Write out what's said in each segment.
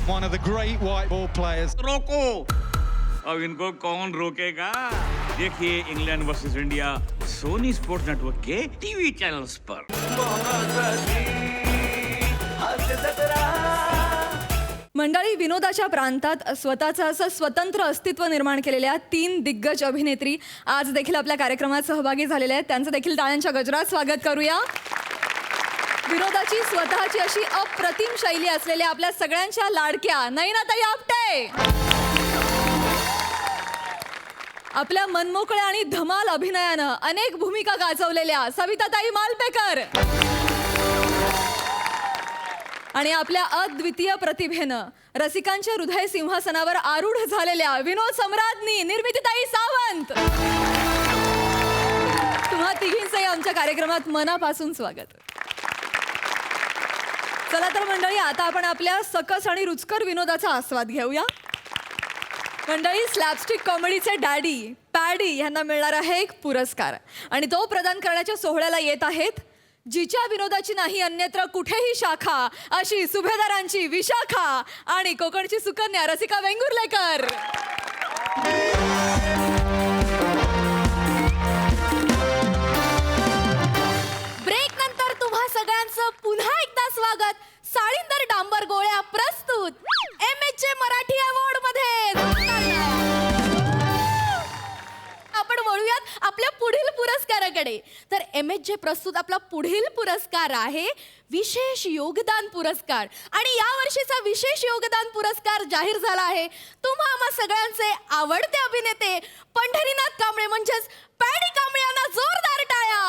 one of the great white ball players. रोको, अब इनको कौन रोकेगा? देखिए England versus India Sony sports network के टीवी चैनल्स पर। मंडळी, विनोदाच्या प्रांतात स्वतःचं असं स्वतंत्र अस्तित्व निर्माण केलेल्या 3 दिग्गज अभिनेत्री आज देखील आपल्या कार्यक्रमात सहभागी झालेल्या आहेत. त्यांचं देखील टाळ्यांच्या गजरात स्वागत करूया. विनोदाची स्वतःची अशी अप्रतिम शैली असलेल्या आपल्या सगळ्यांच्या लाडक्या नयनाताई आपटे, आपल्या मनमोकळ्या आणि धमाल अभिनयानं अनेक भूमिका गाजवलेल्या सविताताई मालपेकर आणि आपल्या अद्वितीय प्रतिभेनं रसिकांच्या हृदय सिंहासनावर आरूढ झालेल्या विनोद सम्राज्ञी निर्मितीताई सावंत. तुम्हा तिघींचंही आमच्या कार्यक्रमात मनापासून स्वागत. चला तर मंडळी, आता आपण आपल्या सकस आणि रुचकर विनोदाचा आस्वाद घेऊया. मंडळी, स्लॅपस्टिक कॉमेडीचे डॅडी पॅडी यांना मिळणार आहे एक पुरस्कार आणि तो प्रदान करण्याच्या सोहळ्याला येत आहेत जिच्या विनोदाची नाही अन्यत्र कुठेही शाखा अशी सुभेदारांची विशाखा आणि कोकणची सुकन्या रसिका वेंगुर्लेकर. ब्रेक नंतर तुम्हा सगळ्यांचं पुन्हा एकदा स्वागत. साळींदर डांबर गोळ्या प्रस्तुत MH मराठी अवॉर्ड मध्ये. आपण वळूयात आपल्या पुढील पुरस्काराकडे. तर MH प्रस्तुत आपला पुढील पुरस्कार आहे विशेष योगदान पुरस्कार आणि या वर्षीचा विशेष योगदान पुरस्कार जाहीर झाला आहे तुम्हा आम्हा सगळ्यांचे आवडते अभिनेते पंढरीनाथ कांबळे म्हणजेच पॅडी कांबळे यांना जोरदार टाळ्या.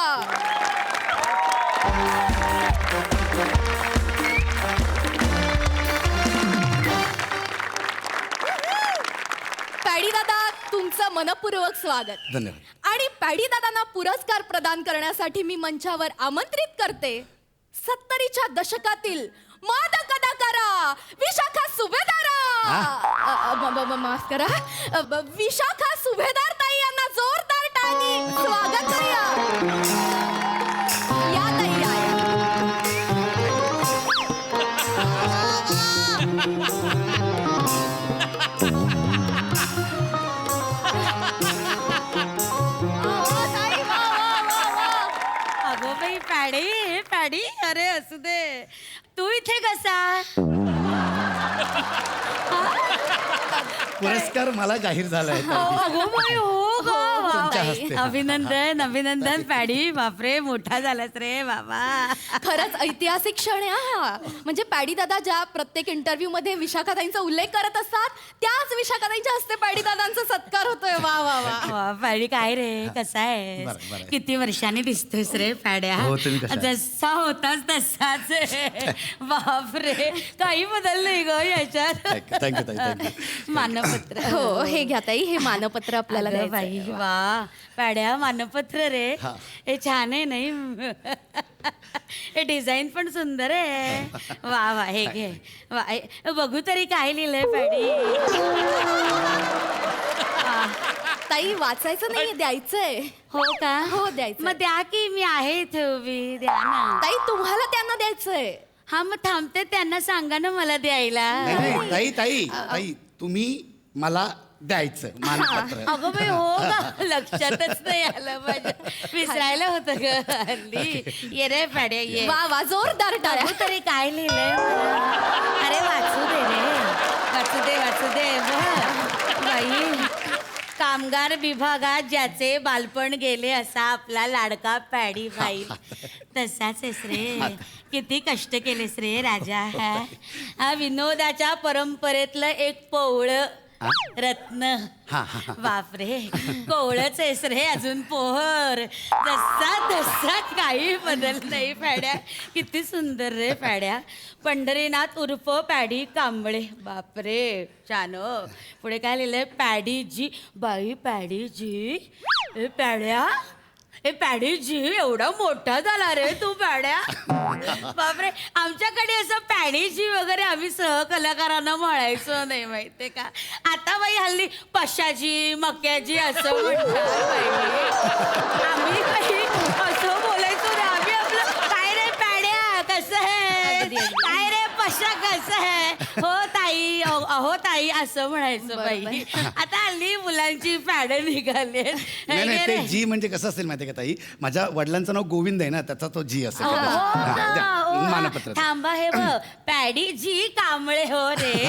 पॅडी दादा, तुमचं मनपूर्वक स्वागत. धन्यवाद. आणि पॅडी दादांना पुरस्कार प्रदान करण्यासाठी मी मंचावर आमंत्रित करते 70च्या दशकातील मादक कलाकारा विशाखा सुभेदार. माफ करा, विशाखा सुभेदार ताई यांना जोरदार टाळी स्वागत करूया. या ताई, या. पॅडी पॅडी, अरे असू दे. तू इथे कसा? पुरस्कार मला जाहीर झालाय. अभिनंदन अभिनंदन पॅडी. बापरे, मोठा झालास रे बाबा. खरंच ऐतिहासिक क्षण आहे हा. म्हणजे पॅडी दादा ज्या प्रत्येक इंटरव्ह्यू मध्ये विशाखाताईंचा उल्लेख करत असतात त्याच विशाखाताईंच्या हस्ते पॅडी दादांचा सत्कार होतोय. वा वा वा. पॅडी, काय रे, कसा आहे? किती वर्षांनी दिसतोयस रे पॅड्या. जसा होतास तसाच आहे. बापरे, काही बदल नाही ग याच्यात. थँक्यू. मानपत्र. हो, हे घ्या ताई, हे मानपत्र आपल्याला अगं बाई, वा पॅड्या, मानपत्र रे. हे छान आहे नाही? हे डिझाईन पण सुंदर आहे. वा वा, हे घे. वा, बघू तरी काय लिहिलंय पॅडी. ताई, वाचायचं नाही, द्यायचंय. हो का? हो, द्यायचं. मग द्या की, मी आहे इथे उभी. द्या ना ताई, तुम्हाला त्यांना द्यायचंय. हा, मग थांबते, त्यांना सांगा ना मला द्यायला. ताई ताई ताई, तुम्ही मला द्यायचं मानपत्र. अगं बाई, हो का? लक्षातच नाही आलं माझ्या. विसरायला होतं ग हल्ली. ये रे पॅड्या, ये. वा वा, जोरदार टाळ्या. बघू तरी काय लिहिलंय मला. अरे वाचू दे रे, वाचू दे वाचू दे. बाई, कामगार विभागात ज्याचे बालपण गेले असा आपला लाडका पॅडी बाई. तसाच आहेस रे. किती कष्ट केलेस रे राजा. हा विनोदाच्या परंपरेतलं एक पोवळं रत्न. बापरे, कोवळच आहेस रे अजून पोहर. जसा तसा काही बदल नाही पॅड्या. किती सुंदर रे पॅड्या. पंढरीनाथ उर्फ पॅडी कांबळे. बापरे, छान. पुढे काय लिहिलंय? पॅडीजी. बाई, पॅडीजी. पॅड्या, हे पॅडीजी एवढा मोठा झाला रे तू पॅड्या. बापरे, आमच्याकडे असं पॅडीजी वगैरे आम्ही सहकलाकारांना म्हणायचो नाही, माहितीये का. आता बाई हल्ली पशाजी मक्याजी असं म्हणतात बाई. आम्ही काही असं बोलायचो ना. आम्ही आपलं काय रे पॅड्या, कसं आहे, काय रे कशा कसं आहे हो ताई अहो ताई असं म्हणायचं बाई आता हल्ली मुलांची पॅड निघाली नाही ते जी म्हणजे कसं असेल माहिती का ताई, माझ्या वडिलांचं नाव गोविंद आहे ना, त्याचा तो जी असेल. हो हा, द्या, मानपत्र द्या. थांबा हे बघ पॅडी जी कांबळे हो रे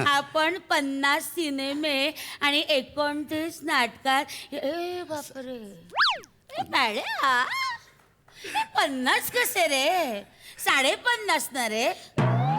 आपण 50 सिनेमे आणि 29 नाटकात ए बापरे पॅड्या 50 कसे रे 50.5 ना रे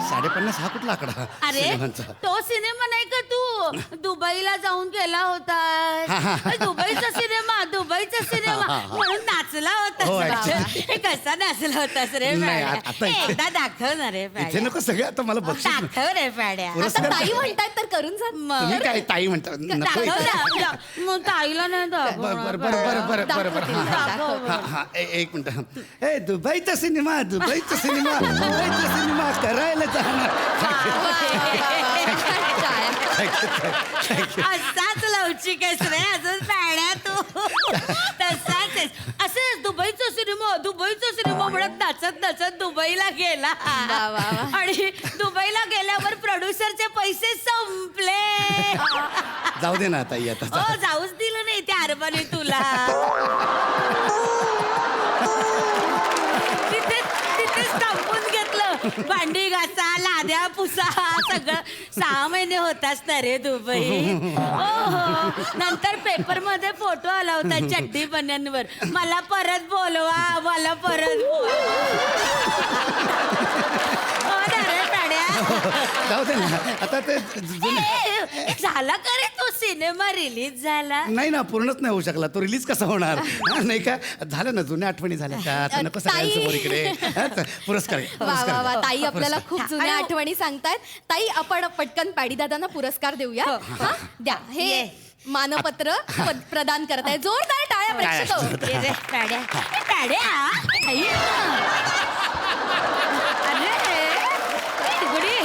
50.5 हा कुठला आकडा अरे सिनेमांचा? तो सिनेमा नाही का तू दुबईला जाऊन केला होता दुबईचा सिनेमा म्हणून नाचला हो, होता actually. हे कसा नाचला होतास रे नाही, पॅड्या? आता इथे- एकदा दाखव ना रे इथे पॅड्या नको सगळे आता मला बक्षीस दाखव रे पॅड्या पुरस्कार आता ताई म्हणतायत तर करून जा. तुम्ही काय ताई म्हणता नको दाखव इथे. ना मग ताईला नाही बर दाखव बर हा दाखव. हा हा एक मिनिट ए दुबईचा सिनेमा करायला जाणार. असाच लवचिक आहेस रे अजून पॅड्या तू तसाच आहेस असं दुबईचा सिनेमा म्हणत नाचत दुबईला गेला आणि दुबईला गेल्यावर प्रोड्युसरचे पैसे संपले जाऊ दे ना ताई आता हो जाऊच दिलं नाही त्या अरबाने तुला तिथेच थांबून घेतलं भांडी घासा लाद्या पुसा सगळं 6 महिने होताच ना रे दुबई हो नंतर पेपर मध्ये फोटो आला होता चड्डी बन्यांवर मला परत बोलवा हो ना रे पॅड्या जाऊ दे ना आता ते झाला का रे तो सिनेमा रिलीज झाला नाही ना पूर्णच नाही होऊ शकला तो रिलीज कसा होणार हा, नाही का झालं ना जुन्या आठवणी झाल्या का आता नको सगळ्यांसमोर इकडे हा, पुरस्कार वा ताई आपल्याला खूप जुन्या आणि- आठवणी सांगतायत. ताई आपण पटकन पॅडी दादांना पुरस्कार देऊया. हा, द्या हे ये. मानपत्र प्रदान करत आहे. जोरदार टाळ्या प्रेक्षक. ये रे, पॅड्या ए, पॅड्या आई. अरे इकडे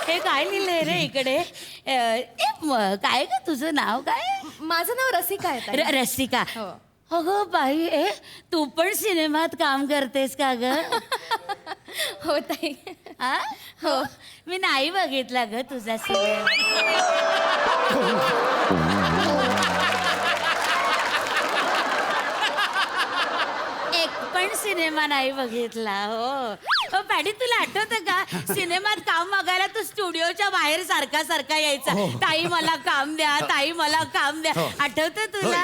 हे काय लिहिलंय रे इकडे काय ग तुझं नाव काय माझं नाव रसिका आहे ताई. रसिका हो. अगं बाई तू पण सिनेमात काम करतेस का ग हो ताई. आ? हो मी नाही बघितला ग तुझा सिनेमा एक पण सिनेमा नाही बघितला हो पॅडी तुला आठवतं का सिनेमात काम बघायला तू स्टुडिओच्या बाहेर सारखा यायचा ताई मला काम द्या ताई मला काम द्या आठवतं तुला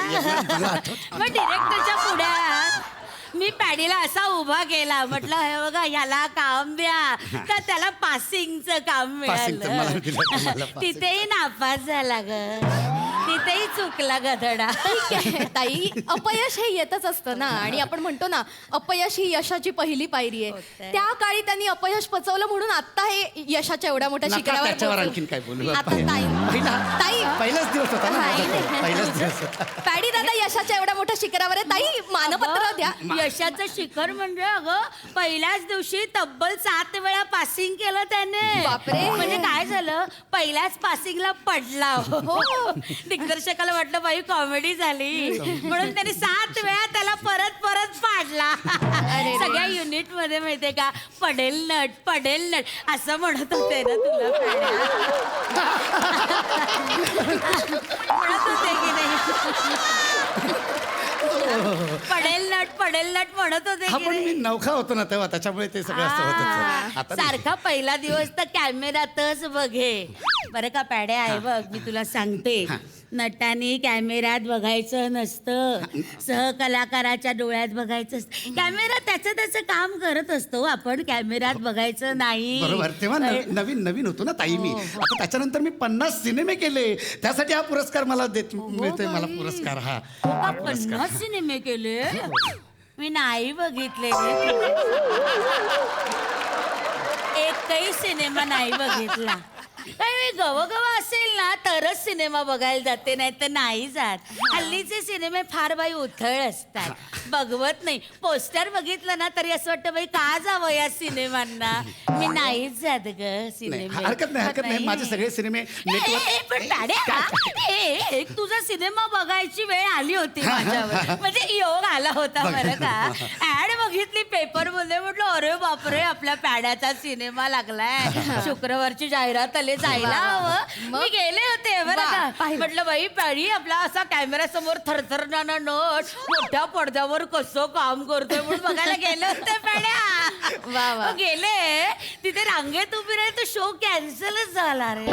मग डिरेक्टरच्या पुढ्यात मी पॅडीला असा उभा केला म्हटलं हे बघा ह्याला काम द्या तर त्याला पासिंगचं काम पासिंगचं मला दिलं तुम्हाला मिळालं passing. तिथेही नापास झाला ग तिथेही चुकला गधडा ठीक आहे ताई अपयश हे येतच असतं ना आणि आपण म्हणतो ना अपयश ही यशाची पहिली पायरी आहे. होतंय. त्या काळी त्यांनी अपयश पचवलं म्हणून आता हे यशाच्या एवढ्या मोठ्या नका शिखरावर त्याच्यावर पोहोचले. आणखीन काय बोलू आता ताई पहिलाच दिवस होता ना नाही. माझा तो. पहिलाच दिवस होता पॅडी दादा यशाच्या एवढ्या मोठ्या शिखरावर आहे. ताई मानपत्र द्या. यशाचं शिखर म्हणजे अगं पहिल्याच दिवशी तब्बल 7 वेळा पासिंग केलं त्याने बापरे. म्हणजे काय झालं पहिल्याच पासिंगला पडला हो दिग्दर्शकाला वाटलं बाई कॉमेडी झाली म्हणून त्याने 7 वेळा त्याला परत पाडला सगळ्या युनिट मध्ये माहितीये का पडेल नट असं म्हणत होते ना तुला म्हणत होते की नाही पडेल नट म्हणत होते हा की पण नाही? मी नवखा होतो ना तेव्हा त्याच्यामुळे ते सगळं असं होतं आता नाही. सारखा पहिला दिवस तर कॅमेऱ्यातच बघे बरं का पॅड्या आहे बघ मी तुला सांगते नटाने कॅमेऱ्यात बघायचं नसतं सहकलाकाराच्या डोळ्यात बघायचं असतं कॅमेरा त्याचं काम करत असतो आपण कॅमेऱ्यात बघायचं नाही बरोबर तेव्हा नवीन होतो ना ताई मी आता त्याच्यानंतर मी 50 सिनेमे केले त्यासाठी हा पुरस्कार मला मिळतोय मला पुरस्कार हा 50 सिनेमे केले मी नाही बघितले एकही सिनेमा नाही बघितला काय मी गवगव असेल ना तरच सिनेमा बघायला जाते नाही तर नाही जात हल्लीचे सिनेमे फार बाई उथळ असतात बघवत नाही पोस्टर बघितलं ना तरी असं वाटतं बाई का जावं या सिनेमांना मी नाहीच जात ग नाही, सिनेमे हरकत नाही माझे सगळे सिनेमे नेटवर्क पण पॅड्या, तुझा सिनेमा बघायची वेळ आली होती माझ्यावर म्हणजे योग आला होता बरं का ऍड बघितली पेपर मध्ये, म्हटलं अरे बापरे आपल्या पॅड्याचा सिनेमा लागलाय, शुक्रवारची जाहिरात आली, जायला हवं. मी गेले होते बरं का. म्हटलं बाई पॅडी आपला असा कॅमेरा समोर थरथरणारा नट मोठ्या पडद्यावर कसं काम करतोय म्हणून बघायला गेले होते पॅड्या. मग गेले तिथे रांगेत उभी राहिली, तो शो कॅन्सलच झाला रे.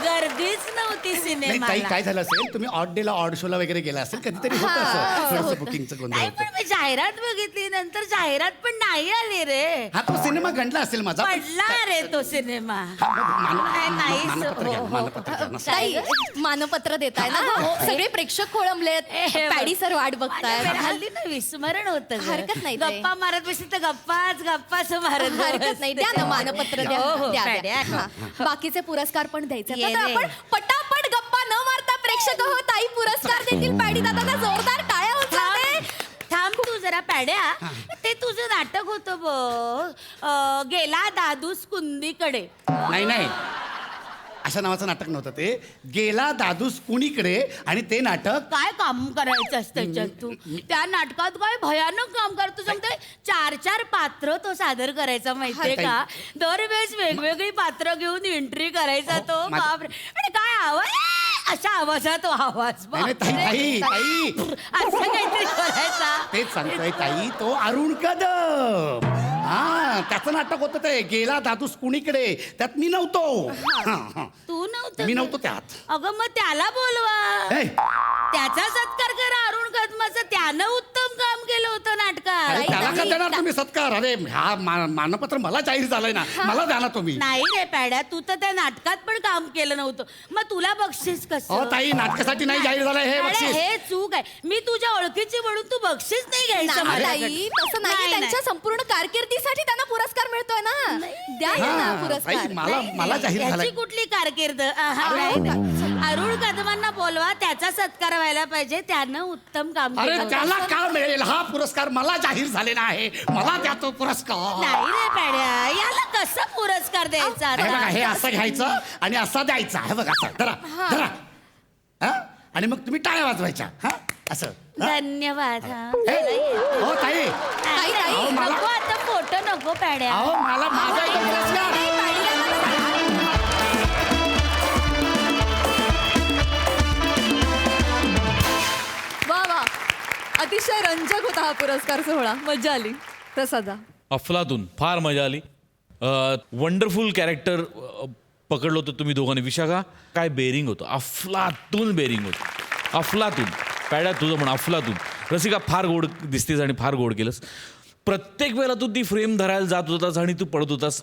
गर्दीच नव्हती नाही ताई, सिनेमाला. काय झालं असेल, तुम्ही ऑड डेला ऑड शोला वगैरे गेला असेल, कधीतरी होतं असं थोडंसं बुकिंगचं गोंधळ नाही होतं. पण मी जाहिरात बघितली, नंतर जाहिरात पण नाही आली रे. हा तो सिनेमा गंडला असेल माझा. पडला रे तो सिनेमा. नाही मानपत्र घ्या, मानपत्र घ्या ना. ताई मानपत्र देताय ना. सगळे प्रेक्षक खोळंबलेत, पॅडी सर वाट बघताय. हल्ली ना विस्मरण होत. हरकत नाही ताई. गप्पा मारत बसली तर गप्पाच मारत हरकत नाही, द्या ना मानपत्र द्या. हो, हो, द्या, पॅड्या. द्या. हा. बाकीचे पुरस्कार पण द्यायचे. ये तर रे. आपण पटापट गप्पा न मारता प्रेक्षक हो ताई पुरस्कार देतील. पॅडी दादांना जोरदार टाळ्या उचलते. थांब तू जरा पॅड्या. ते तुझं नाटक होतं बघ, गेला दादूस कुंदीकडे. नाही अशा नावाचं नाटक नव्हतं ते. गेला दादूस कुणीकडे, आणि ते नाटक काय काम करायचं असतं त्याच्यात तू? त्या नाटकात काय भयानक काम करतो सांगते. 4 पात्र तो सादर करायचा माहितीये का. दरवेळेस वेगवेगळी पात्र घेऊन एंट्री करायचा तो. बापरे. आणि काय आवाज, अशा आवाजात तो आवाज. नाही, ताई ताई असं काहीतरी करायचा. तेच सांगतोय ताई, तो अरुण कदम. हा त्याचं नाटक होतं ते, गेला दादूस कुणीकडे. त्यात मी नव्हतो. तू नव्हतं मी का? नव्हतो त्यात. अगं मग त्याला बोलवा. ए, त्याचा सत्कार करा अरुण कदमाचा. त्यानं उत्तम काम केलं होतं अरे नाटकात. त्याला का देणार तुम्ही सत्कार? अरे हा मानपत्र मला जाहीर झालंय ना, मला द्या ना तुम्ही. नाही रे पॅड्या, तू तर त्या नाटकात पण काम केलं नव्हतं, मग तुला बक्षीस हो कसं? ताई, नाटकासाठी नाही जाहीर झालंय हे अरे, बक्षीस. हे चूक आहे. मी तुझ्या ओळखीची म्हणून तू बक्षीस नाही घ्यायचं नाही, माझ्याकडे. ताई, तसं नाही. नाही, त्यांच्या संपूर्ण कारकिर्दीसाठी त्यांना पुरस्कार मिळतोय ना. द्या ना हा, पुरस्कार. ताई, मला जाहीर झालाय. याची कुठली कारकीर्द? अरुण कदमांना बोलवा, त्याचा सत्कार व्हायला पाहिजे. त्यानं उत्तम काम अरे केलं. त्याला का मिळेल हा पुरस्कार? मला जाहीर झालेला आहे, मला द्या तो पुरस्कार. नाही रे पॅड्या, याला कसा पुरस्कार द्यायचा हे बघा, हे आता? असं घ्यायचं आणि असं द्यायचा. हे बघा, असं धरा. हा? आणि मग तुम्ही टाळ्या वाजवायच्या. हा असं. हा? धन्यवाद. हा. हे? हो ताई, नाही, नाही, अहो, मला- नको आता फोटो नको पॅड्या. अहो मला माझा एक पुरस्कार. वा वा, अतिशय रंजक होता हा पुरस्कार सोहळा. मजा आली. प्रसादा. अफलातून फार मजा आली. वंडरफुल कॅरेक्टर पकडलं होतं तुम्ही दोघांनी. विशाखा, काय बेरिंग होतं, अफलातून बेरिंग होतं. अफलातून. पॅड्या तुझं पण अफलातून. रसिका, फार गोड दिसतेस आणि फार गोड केलंस. प्रत्येक वेळेला तू ती फ्रेम धरायला जात होतास आणि तू पडत होतास.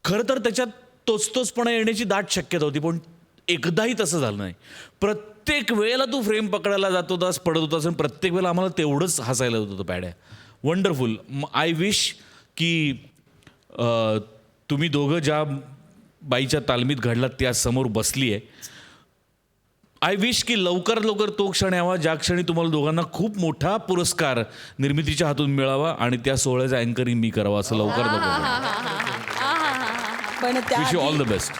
खरं तर त्याच्यात तोचपणा येण्याची दाट शक्यता होती, पण एकदाही तसं झालं नाही. प्रत्येक वेळेला तू फ्रेम पकडायला जात होतास, पडत होतास, आणि प्रत्येक वेळेला आम्हाला तेवढंच हसायला होत होतं. पॅड्या, वंडरफुल. आय विश की तुम्ही दोघं ज्या बाईच्या तालमीत घडलात त्या समोर बसली आहे. आय विश की लवकरात लवकर तो क्षण यावा ज्या क्षणी तुम्हाला दोघांना खूप मोठा पुरस्कार निर्मितीच्या हातून मिळावा आणि त्या सोहळ्याचा अँकरिंग मी करावा, असं लवकरात लवकर. पण wish you all the best.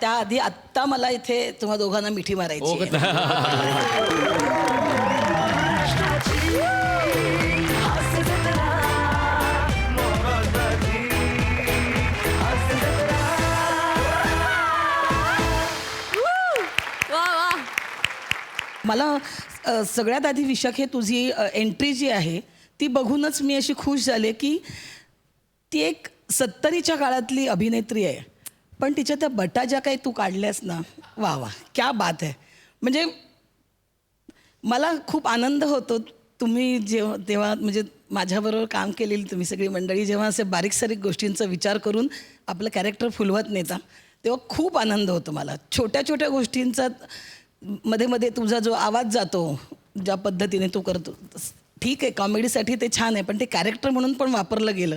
त्याआधी आत्ता मला इथे तुम्हा दोघांना मिठी मारायची आहे. वा वा. मला सगळ्यात आधी विशाख, हे तुझी एंट्री जी आहे ती बघूनच मी अशी खुश झाले की ती एक 70च्या काळातली अभिनेत्री आहे, पण तिच्या त्या बटा ज्या काही तू काढल्यास ना, वा वा, क्या बात आहे. म्हणजे मला खूप आनंद होतो तुम्ही तेव्हा म्हणजे माझ्याबरोबर काम केलेली तुम्ही सगळी मंडळी जेव्हा असे बारीक सारीक गोष्टींचा विचार करून आपलं कॅरेक्टर फुलवत नेता, तेव्हा खूप आनंद होतो मला. छोट्या छोट्या गोष्टींचा मध्ये मध्ये तुझा जो आवाज जातो, ज्या पद्धतीने तू करतो, ठीक आहे, कॉमेडीसाठी ते छान आहे, पण ते कॅरेक्टर म्हणून पण वापरलं गेलं.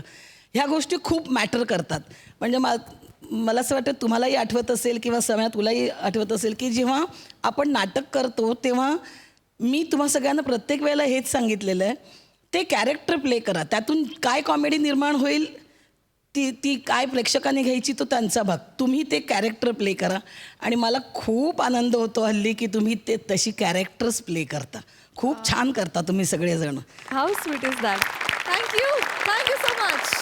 ह्या गोष्टी खूप मॅटर करतात. म्हणजे मला असं वाटतं तुम्हालाही आठवत असेल किंवा समय तुलाही आठवत असेल की जेव्हा आपण नाटक करतो तेव्हा मी तुम्हा सगळ्यांना प्रत्येक वेळेला हेच सांगितलेलं आहे, ते कॅरेक्टर प्ले करा. त्यातून काय कॉमेडी निर्माण होईल ती काय प्रेक्षकांनी घ्यायची तो त्यांचा भाग. तुम्ही ते कॅरेक्टर प्ले करा. आणि मला खूप आनंद होतो हल्ली की तुम्ही ते तशी कॅरेक्टर्स प्ले करता. खूप छान करता तुम्ही सगळेजण. How sweet is that. Thank you so much.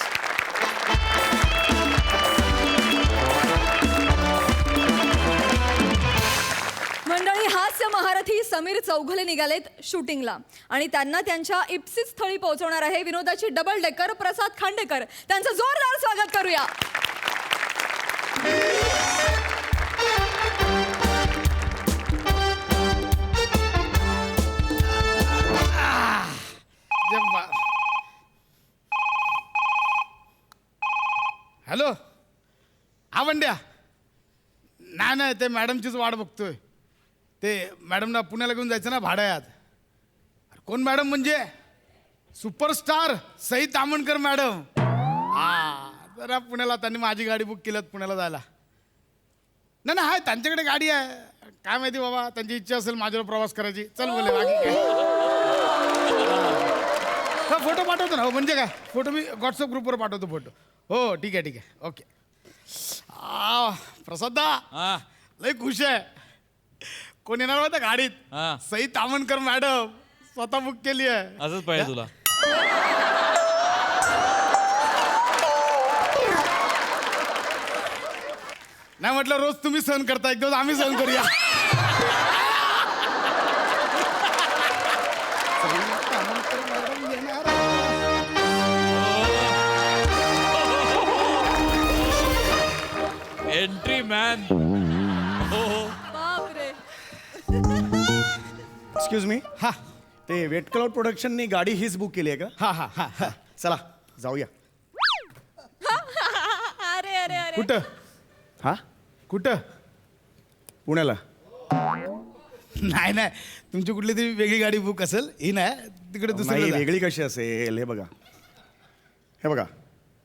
मंडळी, हास्य महारथी समीर चौघले निघालेत शूटिंगला आणि त्यांना त्यांच्या इप्सित स्थळी पोहोचवणार आहे विनोदाची डबल डेकर प्रसाद खांडेकर. त्यांचं जोरदार स्वागत करूया. हॅलो, हा वंड्या. नाही ते मॅडमचीच वाट बघतोय. ते मॅडमना पुण्याला घेऊन जायचं ना भाड्यात. कोण मॅडम म्हणजे सुपरस्टार सई तामणकर मॅडम. हा, जरा पुण्याला त्यांनी माझी गाडी बुक केल्यात पुण्याला जायला. नाही हाय, त्यांच्याकडे गाडी आहे. काय माहिती बाबा, त्यांची इच्छा असेल माझ्यावर प्रवास करायची. चल बोले, बाकी काय. हा, फोटो पाठवतो ना. हो म्हणजे काय, फोटो मी व्हॉट्सअप ग्रुपवर पाठवतो फोटो. हो ठीक आहे ओके. प्रसादा लय खुश आहे. कोण येणार होतं गाडीत? सई तामणकर मॅडम स्वतः बुक केली आहे. असंच पाहिजे तुला. नाही म्हटलं, रोज तुम्ही सहन करता, एक दिवस आम्ही सहन करूया. Entry man. बापरे. Excuse me. हा ते वेट क्लाउड प्रोडक्शननी गाडी हीच बुक केली आहे का? हा हा हा हा. चला जाऊया. अरे अरे अरे. कुठं हा, कुठं? पुण्याला. नाही तुमची कुठली तरी वेगळी गाडी बुक असेल. ही नाही, तिकडे नाही, दुसरी वेगळी कशी असेल? हे बघा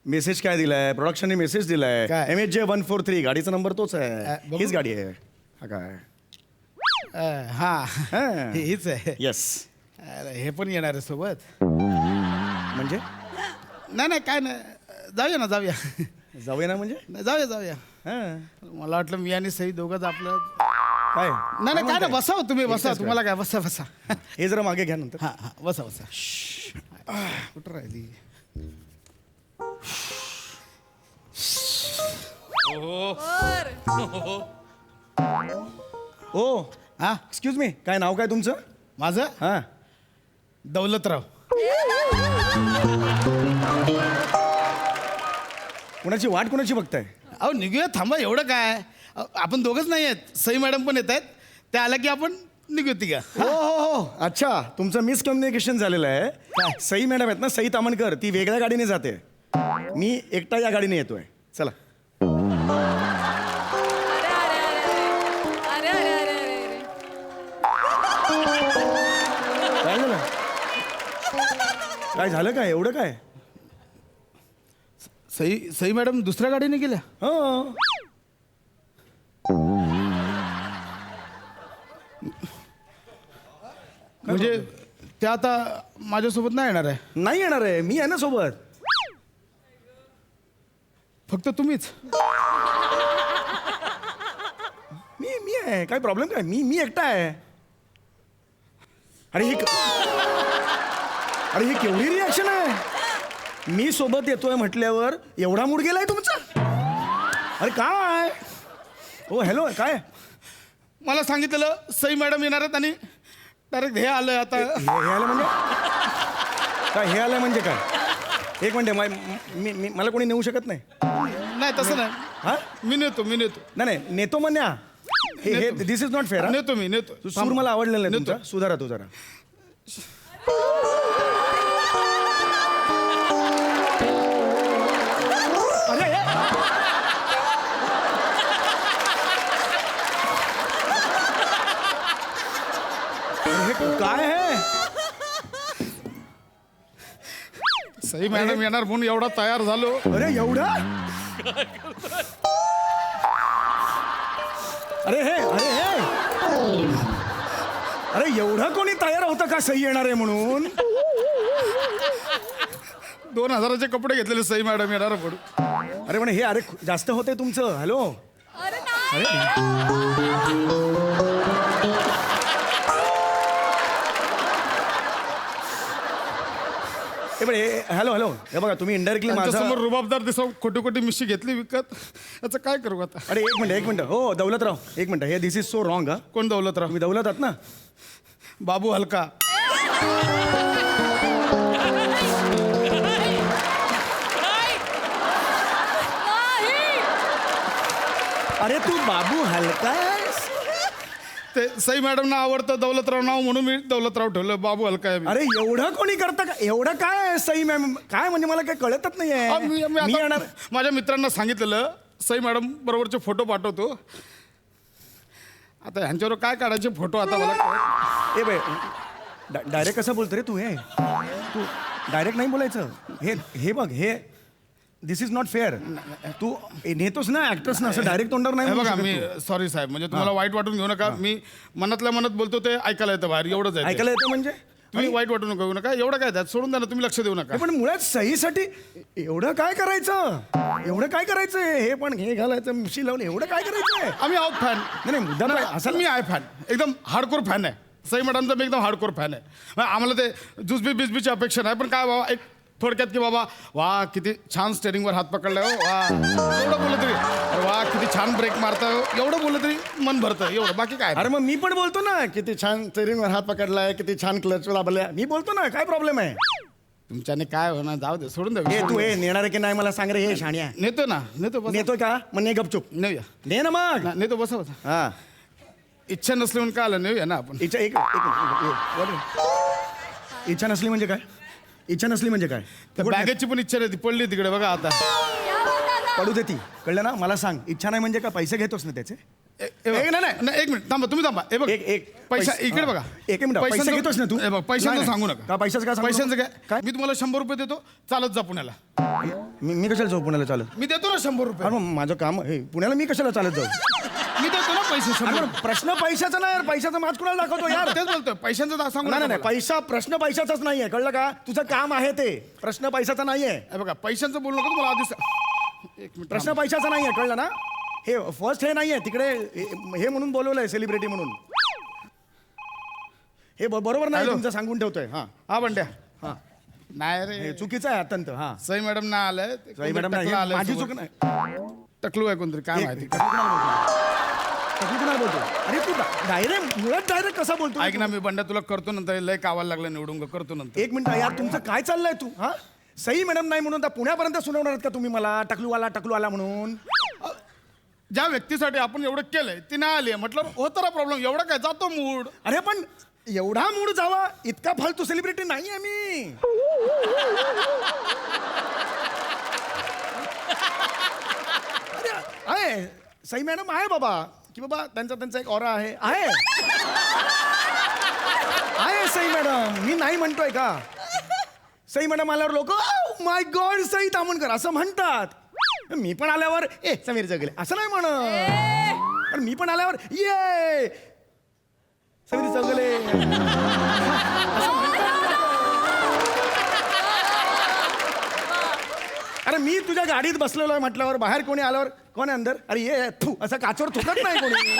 मेसेज काय दिलाय, प्रोडक्शनने मेसेज दिलाय. काय? MHJ143 गाडीचा नंबर तोच आहे. बघू. हीच गाडी आहे. हा काय? हा हा. हीच आहे. येस. अरे, हे पण येणार आहे सोबत. म्हणजे नाही काय नाही, जाऊया ना जाऊया. जाऊया ना म्हणजे? नाही, जाऊया. हा. मला वाटलं मी आणि सई दोघंच आपलं. काय नाही काय म्हणताय? ना, बसा हो तुम्ही, बसा. एकटाच तुम्हाला काय, बसा. हे जरा मागे घ्या नंतर. हा बसा. कुठं राहिली? ओ हा, एक्सक्यूज मी, काय नाव काय तुमचं? माझं हा, दौलतराव. कुणाची बघताय? अहो निघूया, थांबा. एवढं काय, आपण दोघंच नाही आहेत, सई मॅडम पण येत आहेत. त्या आल्या की आपण निघू तिघा. हो. अच्छा, तुमचं मिसकम्युनिकेशन झालेलं आहे. सई मॅडम आहेत ना, सई तामणकर, ती वेगळ्या गाडीने जाते. मी एकटा या गाडीने येतोय. चला. अरे अरे अरे अरे अरे. काय झालं काय? एवढं काय? सई मॅडम दुसऱ्या गाडीने गेल्या. हो. म्हणजे त्या आता माझ्यासोबत नाही येणार आहे. नाही येणार आहे, मी आहे ना सोबत. फक्त तुम्हीच. मी आहे. काय प्रॉब्लेम काय? मी एकटा आहे. अरे ही केवढी रिॲक्शन आहे? मी सोबत येतोय म्हटल्यावर एवढा मूड गेलाय तुमचा? अरे काय? ओ हॅलो, काय? मला सांगितलेलं सई मॅडम येणार आहेत आणि डायरेक्ट हे आलंय आता. हे आलं म्हणजे काय? हे आलं म्हणजे काय? एक मिनिट, मी मला कोणी नेऊ शकत नाही. नाही तसं नाही. हा, मी नेतो. नाही नेतो म्हणण्या. हे दिस इज नॉट फेअर. नेतो. सूर मला आवडलेला नाही तुमचा. सुधारा तू जरा. हे काय आहे? सई मॅडम येणार म्हणून एवढा तयार झालो. अरे एवढा? अरे एवढा कोणी तयार होतं का सई येणार आहे म्हणून? 2000चे कपडे घेतलेले सई मॅडम येणार म्हणून. अरे पण हे अरे जास्त होते तुमचं. हॅलो. अरे नाही. हॅलो हॅलो हे बघा तुम्ही इनडायरेक्टली समोर माझा रुबाबदार दिसव खोटी खोटी मिशी घेतली विकत याचं काय करू आता? अरे एक मिनिट हो दौलतराव एक मिनिट हे दिस इज सो रॉंग हा कोण दौलतराव? तुम्ही दौलत आहात ना बाबू हलका. अरे तू बाबू हलका ते सई मॅडमना आवडतं दौलतराव नाव म्हणून मी दौलतराव ठेवलं. बाबू हलका आहे मी. अरे एवढं कोणी करतं का एवढं काय आहे सई मॅम काय म्हणजे मला काय कळतच नाही अहो, मी मी आता येणार माझ्या मित्रांना सांगितलेलं सई मॅडम बरोबरचे फोटो पाठवतो. आता ह्यांच्यावर काय काढायचे फोटो आता मला कळत. ए बाय डायरेक्ट कसं बोलतो रे तू तू डायरेक्ट नाही बोलायचं हे बघ हे दिस इज नॉट फेअर तू नेतोस ना ऍक्टर्स ना असं डायरेक्ट तोंडावर नाही हे बोलू बघा शकत मी तू. सॉरी साहेब म्हणजे तुम्हाला वाईट वाटून घेऊ नका. मी मनातल्या मनात बोलतो ते ऐकायला येतं बाहेर एवढंच आहे ते. ऐकायला येतं म्हणजे तुम्ही वाईट वाटू नका घेऊ नका. एवढं काय त्यात सोडून द्या ना तुम्ही लक्ष देऊ नका. पण मुळात सहीसाठी एवढं काय करायचं हे पण हे घालायचं मिशी लावून एवढं काय करायचं आम्ही आहोत फॅन. नाही मुद्दा काय असं मी आहे फॅन एकदम हार्डकोर फॅन आहे. सई मॅडमचा मी एकदम हार्डकोर फॅन आहे. मग आम्हाला ते जुसबी बिसबीची अपेक्षा नाही पण काय बाबा एक थोडक्यात की बाबा वा किती छान स्टेरिंगवर हात पकडलाय हो वा एवढं बोललं तरी अरे वा किती छान ब्रेक मारताय हो एवढं बोललं तरी मन भरतं एवढं बाकी काय. अरे मग मी पण बोलतो ना किती छान स्टेरिंगवर हात पकडलाय किती छान क्लच दाबलाय मी बोलतो ना काय प्रॉब्लेम आहे तुमच्याने काय होणार जाऊ दे सोडून द्या. हे तू हे नेणार आहे की नाही मला सांग रे हे शाण्या नेतो ना नेतो बसा. नेतोय का मग ने गपचूप नेऊया ने ना मग नेतो बसा बसा. हा इच्छा नसली म्हणून काय आलं नेऊया ना आपण. इच्छा इच्छा नसली म्हणजे काय इच्छा नसली म्हणजे काय त्या बॅगेची पण इच्छा नाही ती पडली तिकडे बघा आता. पडू देती कळलं ना मला सांग इच्छा नाही म्हणजे का पैसे घेतोस ना त्याचे नाही एक मिनिट थांबा तुम्ही थांबा. हे बघ एक पैसा इकडे बघा. एक मिनिट पैसे घेतोस ना तू हे बघ पैशाचं नाही, सांगू नाही. नका. का पैशाचं काय सांगू पैशांचं नको? काय मी तुम्हाला 100 रुपये देतो चालत जा पुण्याला. मी कशाला जाऊ पुण्याला चालत मी देतो ना 100 रुपये. अरे मग माझं काम हे पुण्याला मी कशाला चालत जाऊ मी देतो ना पैसे 100 अरे रुपये. प्रश्न पैशाचा नाही यार पैशाचा माज कुणाला दाखवतो यार तेच बोलतोय पैशांचं सांगू नाही नका नाही मला. प्रश्न पैशाचाच नाहीये कळलं का तुझं काम आहे ते प्रश्न पैशाचा नाहीये हे बघा पैशांचं बोलू नका तुम्हाला आधीच. एक मिनिट प्रश्न पैशाचा नाहीये कळलं ना हे फर्स्ट हे नाहीये तिकडे हे म्हणून बोलवलंय सेलिब्रिटी म्हणून हे बरोबर नाही हॅलो. तुमचं सांगून ठेवतोय हा हा बंड्या हा नाही हे रे चुकीचं आहे अत्यंत हा सई मॅडम ना आलंय सई मॅडम नाही, आलंय माझी सोबत. चूक नाही टकलू आहे कोणतरी काय माहिती. तू कुणाला बोलतो अरे तू डायरेक्ट मुळात डायरेक्ट कसा बोलतो ऐक ना मी बंड्या तुला करतो नंतर लय कावायला लागलं निवडून करतो नंतर. एक मिनिट यार तुमचं काय चाललंय तू हा सई मॅडम नाही म्हणून आता पुण्यापर्यंत सुनावणार आहेत का तुम्ही मला टकलू आला म्हणून ज्या व्यक्तीसाठी आपण एवढं केलंय ती नाही आली म्हटलं होतं ना प्रॉब्लेम एवढं काय जातो मूड. अरे पण एवढा मूड जावा इतका फालतू सेलिब्रिटी नाहीये मी अरे आहे सई मॅडम आहे बाबा की बाबा त्यांचा एक ऑरा आहे सई मॅडम मी नाही म्हणतोय का सई मॅडम आल्यावर लोक माय गॉड सई तामणकर असं म्हणतात मी पण आल्यावर समीर जगले असं नाही म्हणत पण मी पण आल्यावर ये समीर जगले अरे मी तुझ्या गाडीत बसलेलो आहे म्हटल्यावर बाहेर कोणी आल्यावर कोण आहे अंदर अरे ये थू असं काचवर थुकत नाही कोणी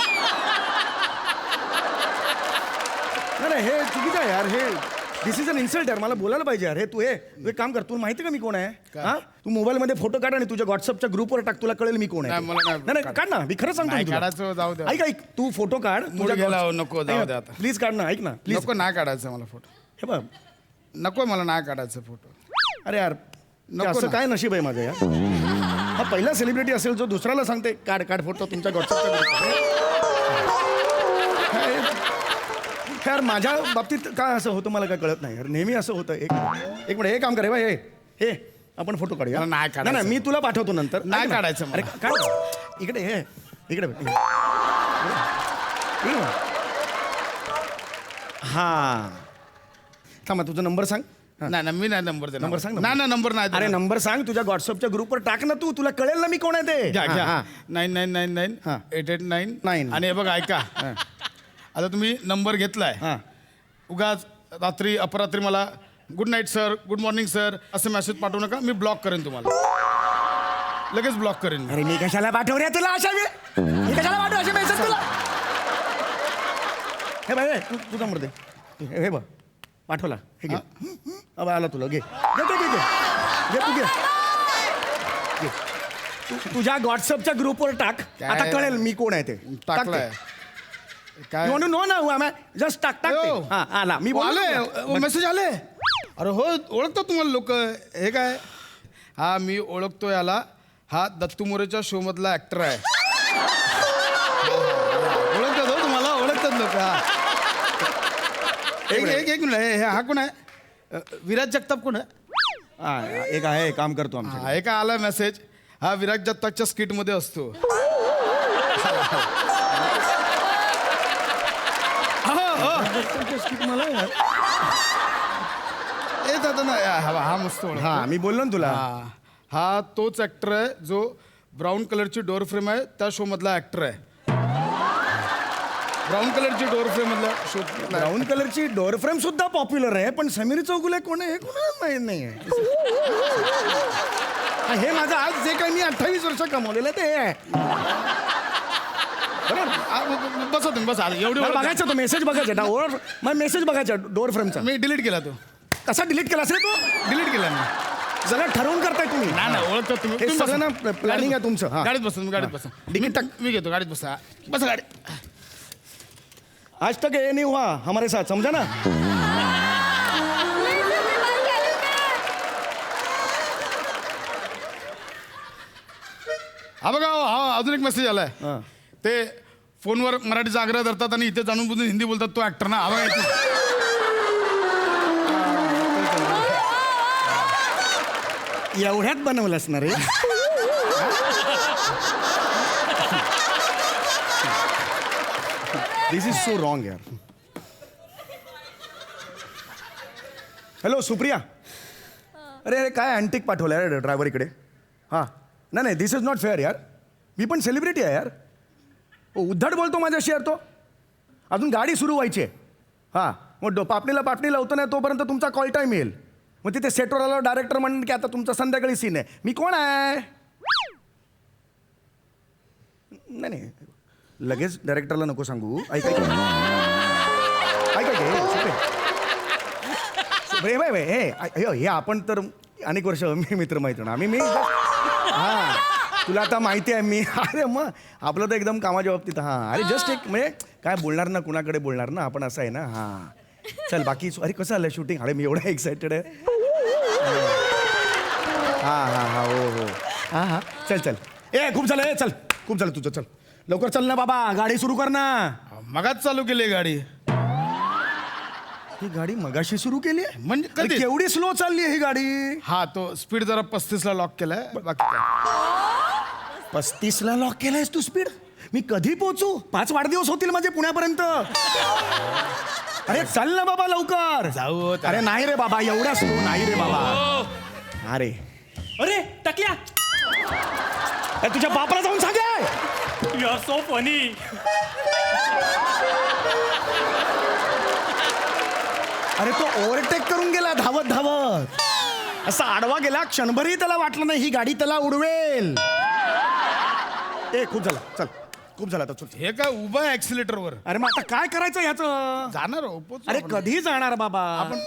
नाही हे चुकीचं आहे यार हे दिस इज अन इन्सल्ट यार मला बोलायला पाहिजे यार हे तू एक काम कर तुला माहिती का मी कोण आहे हा तू मोबाईल मध्ये फोटो काढ आणि तुझ्या व्हॉट्सअपच्या ग्रुपवर टाक तुला कळेल मी कोण आहे नाही, मला नाही नाही काढ ना मी खरं सांगतो नाही मी तुला. काढायचं, जाऊ दे. ऐक तू फोटो काढ मूड गेला हो, नको, जाऊ दे आता. प्लीज काढ ना ऐक ना प्लीज नको नाही काढायचं मला फोटो. हे बघ नको मला नाही काढायचं फोटो. अरे यार नको असं ना. काय नशीब आहे माझं यार हा पहिला सेलिब्रिटी असेल जो दुसऱ्याला सांगते काढ फोटो तुमच्या यार माझ्या बाबतीत काय असं होतं मला काय कळत नाही यार नेहमी असं होतं एक मिनिट हे काम करे बा हे आपण फोटो काढूया मला नाही काढायचं. नाही मी तुला पाठवतो नंतर नाही ऐक ना. काढायचं मला. अरे काढ इकडे इकडे हा थांबा तुझा नंबर सांग नाही ना मी नाही नंबर देणार. नंबर सांग नाही ना नंबर नाही अरे देणार. नंबर सांग तुझ्या व्हॉट्सअपच्या ग्रुपवर टाक ना तू तुला कळेल ना मी कोण आहे ते घ्या हा, घ्या हा. 9999 हा. 889 आणि हे बघा ऐका आता तुम्ही नंबर घेतलाय हा. उगाच रात्री अपरात्री मला good night sir good morning sir असं मेसेज पाठवू नका मी ब्लॉक करेन तुम्हाला लगेच ब्लॉक करेन मी. अरे मी कशाला पाठव रे तुला अशा मी कशाला पाठव असे मेसेज तुला हे बाय तुझा नंबर दे हे बघ पाठवला हे घे अब आला तुला घे घे घे घे घे तू घे घे. तुझ्या व्हॉट्सअपच्या ग्रुपवर टाक आता कळेल मी कोण आहे ते टाकलाय काय नो ना हुआ मैं जस्ट टाक टाक हो. ते. हा आला मी बोललो आले तुला. मेसेज आले अरे हो ओळखतो तुम्हाला लोक हे काय हा मी ओळखतो याला हा दत्तू मोरेच्या शो मधला ऍक्टर आहे ओळखतात हो तुम्हाला ओळखतात लोक एक मिनिट हा कोण आहे विराज जगताप कोण आहे हा, एक आहे काम करतो आमच्या हा हे काय आला मेसेज हा विराज जगतापच्या स्किट मध्ये असतो मला ए दादा ना हा मस्त ओळख हा मी बोललो ना तुला हा तोच ऍक्टर आहे जो ब्राऊन कलरची डोअर फ्रेम आहे त्या शो मधला ऍक्टर आहे ब्राऊन कलरची डोअर फ्रेम मधला शो ब्राऊन कलरची डोअर फ्रेम सुद्धा पॉप्युलर आहे पण समीर चौगुले कोण आहे हे कोणाला माहित नाही हा, हे माझं आज जे काही मी 28 वर्ष कमवलेलं ते हे आहे बरोबर बसा तुम्ही बसा एवढी मला ओळख- बघायचं तो मेसेज बघायचा डोअर मग मेसेज बघायचा डोअर फ्रेमचा मी डिलीट केला तो कसा डिलीट केला असेल तो डिलीट केला मी सगळं ठरवून करताय तुम्ही नाही ओळखतो तुम्ही हे तुम्ही सगळं बसा. ना प्लॅनिंग आहे तुमचं हा. गाडीत बसा तुम्ही गाडीत बसा मी घेतो गाडीत बसा बसा गाडी आज तक ये नहीं हुआ हमारे साथ समझा ना हा बघा हा अजून एक मेसेज आलाय हा. ते फोनवर मराठीचा आग्रह धरतात आणि इथे जाणून बुजून हिंदी बोलतात तो ऍक्टर ना हा बघा इथे. एवढ्यात बनवलं असणार रे दिस इज सो रॉंग यार हॅलो सुप्रिया अरे अरे काय अँटिक पाठवलं यार ड्रायव्हर इकडे हां नाही दिस इज नॉट फेअर यार मी पण सेलिब्रिटी आहे यार उद्धट बोलतो माझ्याशी यार तो अजून गाडी सुरू व्हायची आहे हां मग पापणीला लावतो नाही तोपर्यंत तुमचा कॉल टाईम येईल मग तिथे सेटवर आला डायरेक्टर म्हणून की आता तुमचा संध्याकाळी सीन आहे मी कोण आहे नाही लगेच डायरेक्टरला नको सांगू ऐका हे आपण तर अनेक वर्ष मी मित्रमैत्रीण आम्ही हां तुला आता माहिती आहे मी अरे मग आपलं तर एकदम कामाच्या बाबतीत हां अरे जस्ट एक म्हणजे काय बोलणार ना कुणाकडे बोलणार ना आपण असं आहे ना हां चल बाकी अरे कसं आलं शूटिंग अरे मी एवढं एक्सायटेड आहे हां हो हां चल ए खूप झालं चल खूप झालं तुझं चल लवकर चल ना बाबा गाडी सुरू कर ना मगाच चालू केली गाडी ही गाडी मगाशी सुरू केली आहे म्हणजे अरे, कधी केवढी स्लो चालली आहे ही गाडी हा तो स्पीड जरा 35 ला लॉक केलाय बाकी काय 35 ला लॉक केलायस तू स्पीड मी कधी पोहोचू 5 वाढदिवस होतील माझे पुण्यापर्यंत अरे चल ना बाबा लवकर जाऊ अरे नाही रे बाबा एवढा स्लो नाही रे बाबा अरे अरे टकल्या अरे, तुझ्या बापाला जाऊन सांगे यू आर सो फनी अरे तो ओव्हरटेक करून गेला धावत असा आडवा गेला क्षणभरही त्याला वाटलं नाही ही गाडी त्याला उडवेल ए खूप झाला चल खूप झाला आता चल हे काय उभं आहे ऍक्सिलेटरवर अरे मग आता काय करायचं याचं जाणार हो, पोचू अरे आपण. कधी जाणार बाबा आपण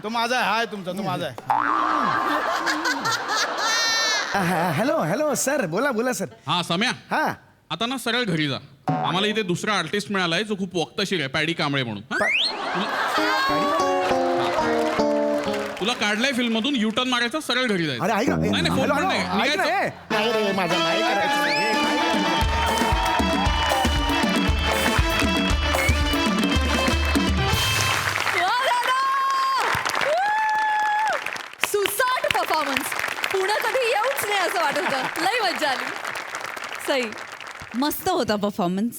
तो माझा आहे हाय तुमचा तो माझा आहे हॅलो सर बोला सर हा सम्या हा आता ना सरळ घरी जा आम्हाला इथे दुसरा आर्टिस्ट मिळालाय जो खूप वक्तशीर आहे पॅडी कांबळे म्हणून हा? तुला काढलाय फिल्म मधून युटर्न मारायचा सरळ घरी जायचं अरे ऐक ना नाही नाही फोन हॅलो, पण नाही हॅलो, ऐक ना, निघायचं. ए. नाही रे, माझं नाही करायचं रे, हे काय? सुसाट परफॉर्मन्स पुढं कधी येऊच नाही असं वाटत होतं लई मज्जा आली सई मस्त होता परफॉर्मन्स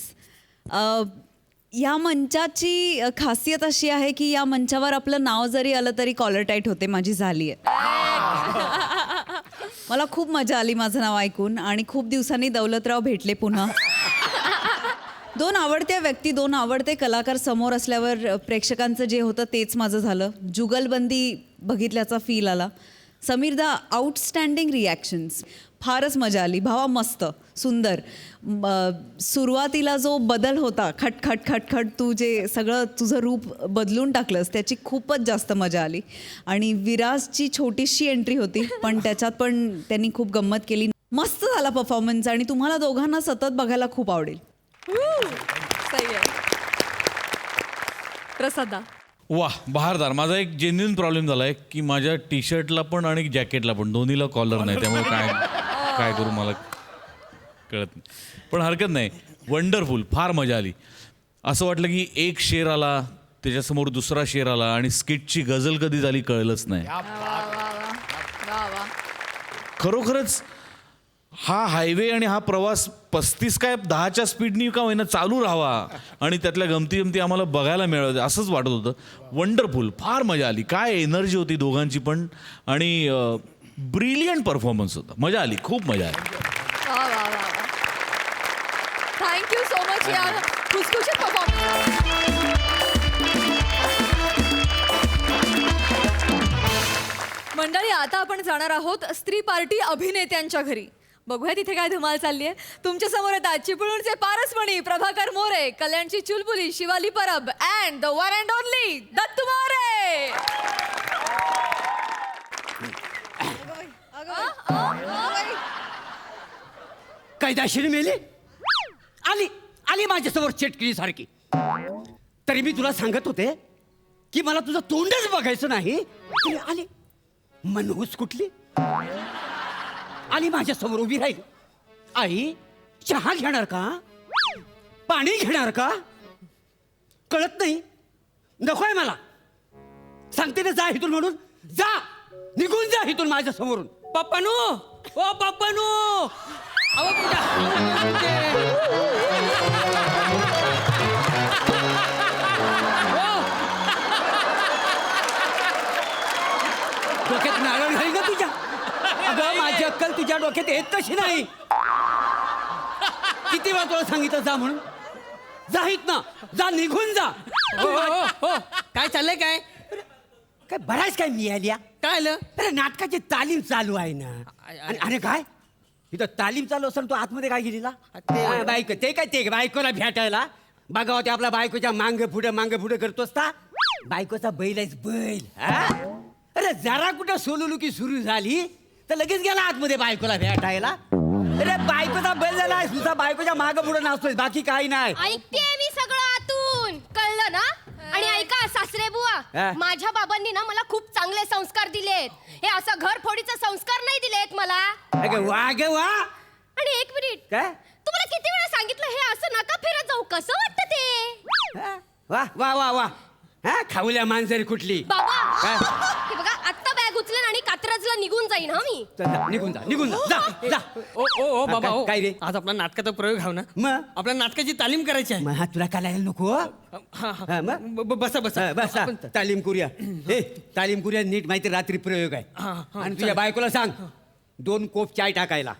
या मंचाची खासियत अशी आहे की या मंचावर आपलं नाव जरी आलं तरी कॉलर टाईट होते माझी झाली आहे मला खूप मजा आली माझं नाव ऐकून आणि खूप दिवसांनी दौलतराव भेटले पुन्हा दोन आवडत्या व्यक्ती दोन आवडते कलाकार समोर असल्यावर प्रेक्षकांचं जे होतं तेच माझं झालं जुगलबंदी बघितल्याचा फील आला समीरदा आउटस्टँडिंग रिॲक्शन्स, फारच मजा आली. भावा मस्त, सुंदर. सुरुवातीला जो बदल होता, खट खट खट खट, तू जे सगळं तुझं रूप बदलून टाकलंस, त्याची खूपच जास्त मजा आली. आणि विराजची छोटीशी एंट्री होती, पण त्याच्यात पण त्यांनी खूप गंमत केली. मस्त झाला परफॉर्मन्स आणि तुम्हाला दोघांना सतत बघायला खूप आवडेल. सही आहे. प्रसादा. वाह, बहारदार. माझा एक जेन्युइन प्रॉब्लेम झाला आहे की माझ्या टी शर्टला पण आणि जॅकेटला पण दोन्हीला कॉलर नाही, त्यामुळे काय करू मला कळत नाही. पण हरकत नाही, वंडरफुल, फार मजा आली. असं वाटलं की एक शेर आला, त्याच्यासमोर दुसरा शेर आला आणि स्किटची गझल कधी झाली कळलंच नाही. खरोखरच हा हायवे आणि हा प्रवास 35 काय 10च्या स्पीडनी का होईना चालू राहावा आणि त्यातल्या गमती आम्हाला बघायला मिळाल्या असंच वाटत होतं. वंडरफुल, फार मजा आली. काय एनर्जी होती दोघांची पण आणि ब्रिलियंट परफॉर्मन्स होता. मजा आली, खूप मजा आली. वा वा वा. थँक्यू सो मच या खुसखुशीत परफॉर्मन्स. मंडळी, आता आपण जाणार आहोत स्त्री पार्टी अभिनेत्यांच्या घरी. बघूया तिथे काय धमाल चालली आहे. तुमच्या समोर येतात चिपळूणचे पारसमणी प्रभाकर मोरे, कल्याणची चुलबुली Shivali Parab and the one and only Dattu More. कैदाशीने मेली, आली आली माझ्यासमोर चेटकिली सारखी. तरी मी तुला सांगत होते की मला तुझं तोंडच बघायचं नाही. तरी आली, मनहूस कुठली, आली माझ्यासमोर उभी राहिली. आई, चहा घेणार का, पाणी घेणार का, कळत नाही, नकोय मला. सांगते ना जा इथून म्हणून, जा, निघून जा इथून माझ्या समोरून. पप्पानू, ओ पप्पानू, अहो डोक्यात नारळ घाली ना तुझ्या. अगं माझी अक्कल तुझ्या डोक्यात येत कशी नाही. किती वेळा तुला सांगितलं जा म्हणून, जा इथनं, जा, निघून जा. हो, काय चाललंय, काय काय बराच काय मिळाल्या, काय आलं? अरे नाटकाची तालीम चालू आहे ना. आणि अरे काय इथं तालीम चालू असेल, तो आतमध्ये काय गेलेला बायको, ते काय ते बायकोला भेटायला बघावं, ते आपल्या बायकोच्या मांग पुढे करतो असता. बायकोचा बैल आहेस, बैल. अरे जरा कुठं सोलुलुकी सुरू झाली तर लगेच गेला आतमध्ये बायकोला भेटायला. अरे बायकोचा बैल झाला, तुझा बायकोच्या माग पुढे नाचतोय, बाकी काही नाही. ऐकते मी सगळं आतून, कळलं ना. आणि ऐका सासरे बुवा, माझ्या बाबांनी ना मला खूप चांगले संस्कार दिलेत. हे असं घर फोडीचे संस्कार नाही दिलेत मला. वा ग वा. आणि एक मिनिट, काय तुम्हाला किती वेळा सांगितलं हे असं नका फिरत जाऊ, कसं वाटतं ते. वा वा वा वा. हा, खाऊल्या मांजरी कुठली. बाबा हे बघा, आत्ता बॅग उचलेन आणि कात्रजला निघून जाईन. हा मी निघून जा, निघून जा, जा. ओ बाबा, हो काय रे, आज आपला नाटकाचा प्रयोग हवा ना. मग आपल्या नाटकाची तालीम करायची आहे. मग तुला काय लागेल नको. बसा बसा बसा, तालीम करूया. हे तालीम करूया नीट. माहिती रात्री प्रयोग आहे. आणि तुझ्या बायकोला सांग 2 कोप चाय टाकायला.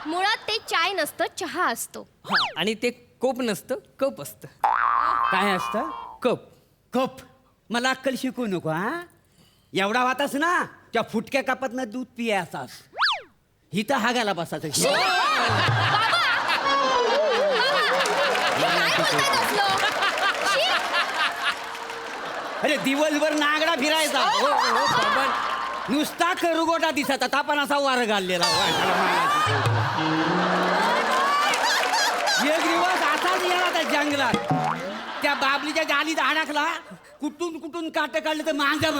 मुळात ते चाय नसतं, चहा असतो. आणि ते कोप नसतं, कप असतं. काय असतं, कप. कप. मला अक्कल शिकवू नको. हा, एवढा वातास ना त्या फुटक्या कपातनं दूध पियाचास, हिथं हागायला बसायचं. अरे दिवसभर नागडा फिरायचा. नुसता करुगोटा दिसायचा, तापण असा वार घाललेला. एक दिवस असाच गेला त्या जंगलात, त्या बाबलीच्या गालीत अडकला, कुठून काट काढलं तर मांजा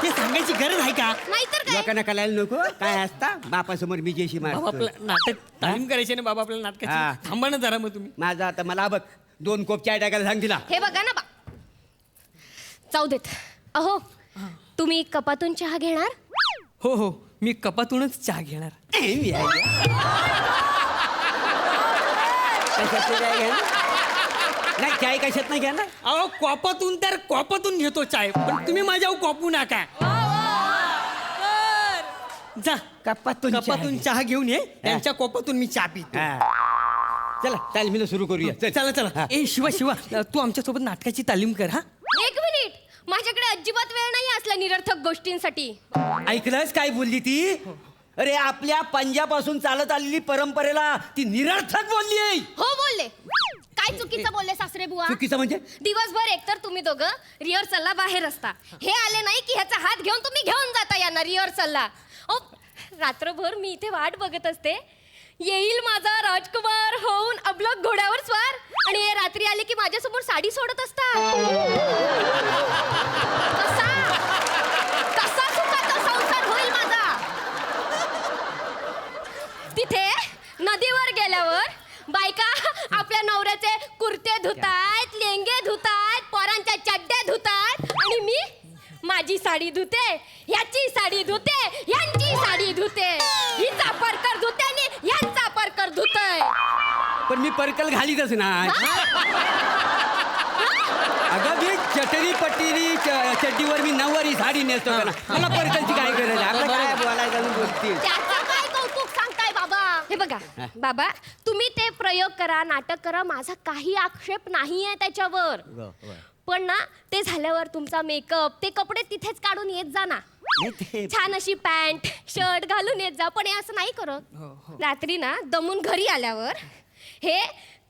ते सांगायची गरज आहे का? नाहीतर काय. लोकांना कळायला नको काय असता. बापासमोर मी जेशी बाबा, आपलं नाटक तालीम करायची ना बाबा, आपल्याला नाटकाची. थांबा ना जरा मग तुम्ही. माझा आता मला बघ 2 कोप चाय टाकायला सांग तिला. हे बघा ना जाऊ देत. अहो, तुम्ही कपातून चहा घेणार? हो, मी कपातूनच चहा घेणार. नाही चाय कशात नाही घेणार. अहो, कॉपातून तर कॉपातून घेतो चाय, पण तुम्ही माझ्या कॉपू नका. जा, कपातून चहा घेऊन ये. त्यांच्या कोपातून मी चहा पितो. चला तालमीला सुरू करूया चल. चला चला ए शिवा शिवा तू आमच्यासोबत नाटकाची तालीम कर हा. एक मिनिट, माझ्याकडे अजिबात वेळ नाही असल्या निरर्थक गोष्टींसाठी. ऐकलंस काय बोलली ती? अरे आपल्या पंजापासून चालत आलेली परंपरेला ती निरर्थक बोलली आहे. हो बोलले. काय चुकीचं बोलले सासरे बुवा? चुकीचं म्हणजे? दिवसभर एकतर तुम्ही दोघं रिहर्सलला बाहेर असता, हे आले नाही की ह्याचा हात घेऊन तुम्ही घेऊन जाता यांना रिहर्सलला. रात्रभर मी इथे वाट बघत असते, येईल माझा राजकुमार होऊन अबलक घोड्यावर स्वार, आणि हे रात्री आले की माझ्यासमोर साडी सोडत असतात. कसा सुखाचा संसार होईल माझा? तिथे नदीवर गेल्यावर बायका आपल्या नवऱ्याचे कुर्ते धुतायत, लेंगे धुतायत, पोरांच्या चड्ड्या धुतायत, आणि मी माझी साडी धुते, ह्याची साडी धुते, ह्यांची साडी धुते, हिचा परकर धुते आणि ह्यांचा परकर धुतय. पण मी परकल घालीतच नाही. अगं मी चटरी पट्टी चड्डीवर मी नऊवारी साडी नेसतो का ना, मला परकलची काय गरज आहे? आपलं काय बोलायचं बोलते. त्याचं काय कौतुक सांगताय बाबा? हे बघा बाबा, तुम्ही ते प्रयोग करा, नाटक करा, माझा काही आक्षेप नाहीये त्याच्यावर. पण ना ते झाल्यावर तुमचा मेकअप, ते कपडे तिथेच काढून येत जा ना. छान अशी पॅन्ट शर्ट घालून येत जा. पण हे असं नाही करत. रात्री ना दमून घरी आल्यावर हे